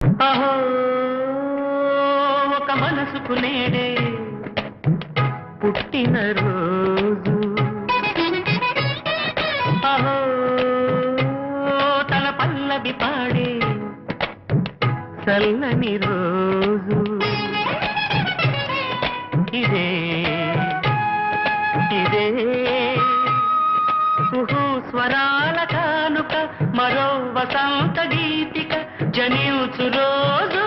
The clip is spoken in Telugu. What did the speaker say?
అహో ఒక మనసుకు నేడే పుట్టిన రోజు, అహో తన పల్లవి పాడే చల్లని రోజు, ఇదే ఇదే కుహు స్వరాల కానుక, మరో వసంత గీతిక జనించు రోజు.